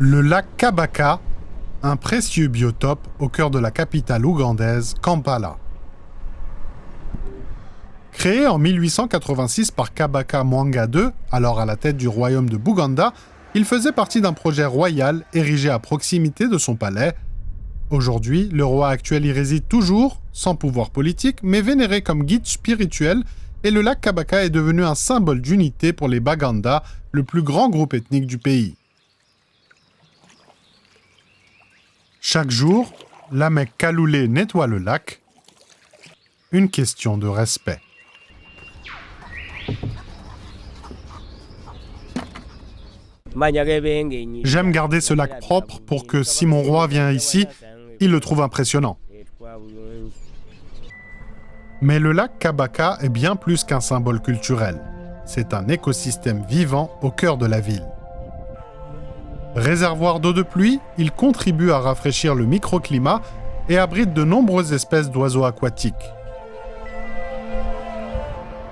Le lac Kabaka, un précieux biotope au cœur de la capitale ougandaise, Kampala. Créé en 1886 par Kabaka Mwanga II, alors à la tête du royaume de Buganda, il faisait partie d'un projet royal érigé à proximité de son palais. Aujourd'hui, le roi actuel y réside toujours, sans pouvoir politique, mais vénéré comme guide spirituel, et le lac Kabaka est devenu un symbole d'unité pour les Baganda, le plus grand groupe ethnique du pays. Chaque jour, Lamek Kaloulé nettoie le lac. Une question de respect. J'aime garder ce lac propre pour que si mon roi vient ici, il le trouve impressionnant. Mais le lac Kabaka est bien plus qu'un symbole culturel. C'est un écosystème vivant au cœur de la ville. Réservoir d'eau de pluie, il contribue à rafraîchir le microclimat et abrite de nombreuses espèces d'oiseaux aquatiques.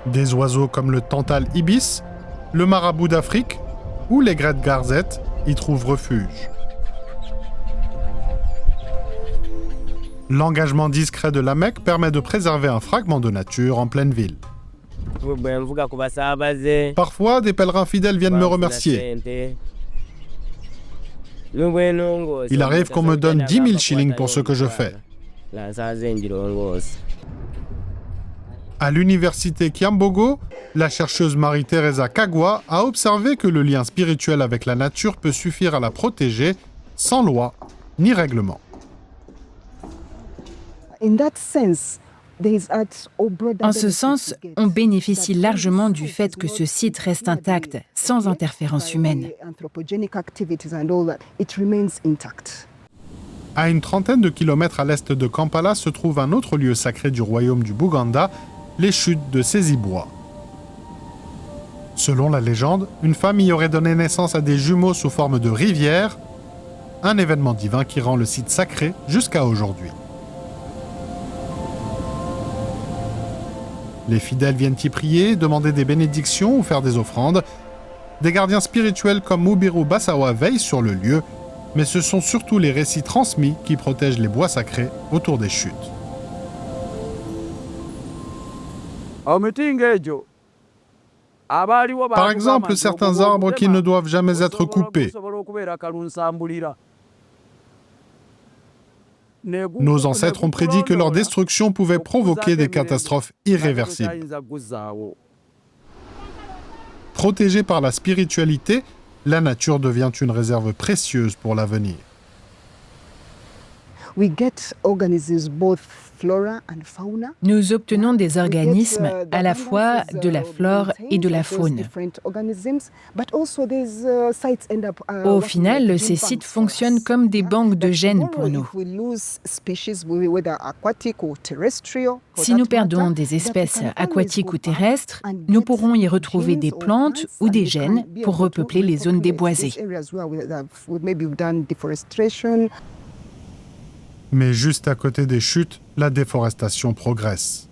Des oiseaux comme le tantale ibis, le marabout d'Afrique ou les grettes garzettes y trouvent refuge. L'engagement discret de Lamek permet de préserver un fragment de nature en pleine ville. Parfois, des pèlerins fidèles viennent me remercier. Il arrive qu'on me donne 10 000 shillings pour ce que je fais. À l'université Kiambogo, la chercheuse Marie-Thérèse Kagwa a observé que le lien spirituel avec la nature peut suffire à la protéger sans loi ni règlement. En ce sens, on bénéficie largement du fait que ce site reste intact, sans interférence humaine. À une trentaine de kilomètres à l'est de Kampala se trouve un autre lieu sacré du royaume du Buganda, les chutes de Sézibois. Selon la légende, une femme y aurait donné naissance à des jumeaux sous forme de rivière, un événement divin qui rend le site sacré jusqu'à aujourd'hui. Les fidèles viennent y prier, demander des bénédictions ou faire des offrandes. Des gardiens spirituels comme Mubiru Basawa veillent sur le lieu, mais ce sont surtout les récits transmis qui protègent les bois sacrés autour des chutes. Par exemple, certains arbres qui ne doivent jamais être coupés. Nos ancêtres ont prédit que leur destruction pouvait provoquer des catastrophes irréversibles. Protégée par la spiritualité, la nature devient une réserve précieuse pour l'avenir. Nous obtenons des organismes à la fois de la flore et de la faune. Au final, ces sites fonctionnent comme des banques de gènes pour nous. Si nous perdons des espèces aquatiques ou terrestres, nous pourrons y retrouver des plantes ou des gènes pour repeupler les zones déboisées. Mais juste à côté des chutes, la déforestation progresse.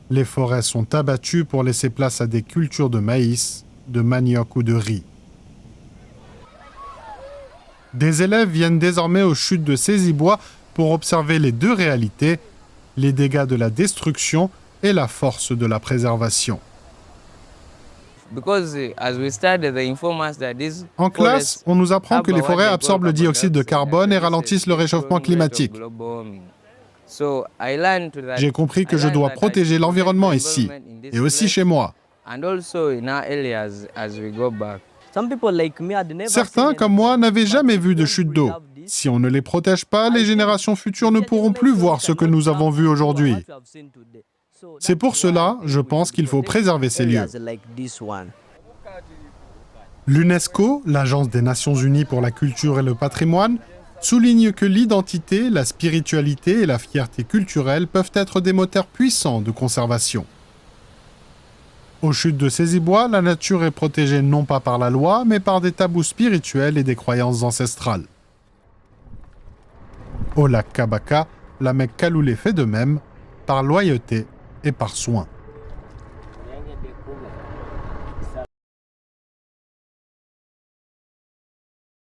Les forêts sont abattues pour laisser place à des cultures de maïs, de manioc ou de riz. Des élèves viennent désormais aux chutes de Sézibois pour observer les deux réalités, les dégâts de la destruction et la force de la préservation. En classe, on nous apprend que les forêts absorbent le dioxyde de carbone et ralentissent le réchauffement climatique. J'ai compris que je dois protéger l'environnement ici, et aussi chez moi. Certains, comme moi, n'avaient jamais vu de chute d'eau. Si on ne les protège pas, les générations futures ne pourront plus voir ce que nous avons vu aujourd'hui. C'est pour cela, je pense qu'il faut préserver ces lieux. L'UNESCO, l'Agence des Nations Unies pour la culture et le patrimoine, souligne que l'identité, la spiritualité et la fierté culturelle peuvent être des moteurs puissants de conservation. Aux chutes de Sézibois, la nature est protégée non pas par la loi, mais par des tabous spirituels et des croyances ancestrales. Au lac Kabaka, Lamek Kaloulé fait de même, par loyauté et par soin.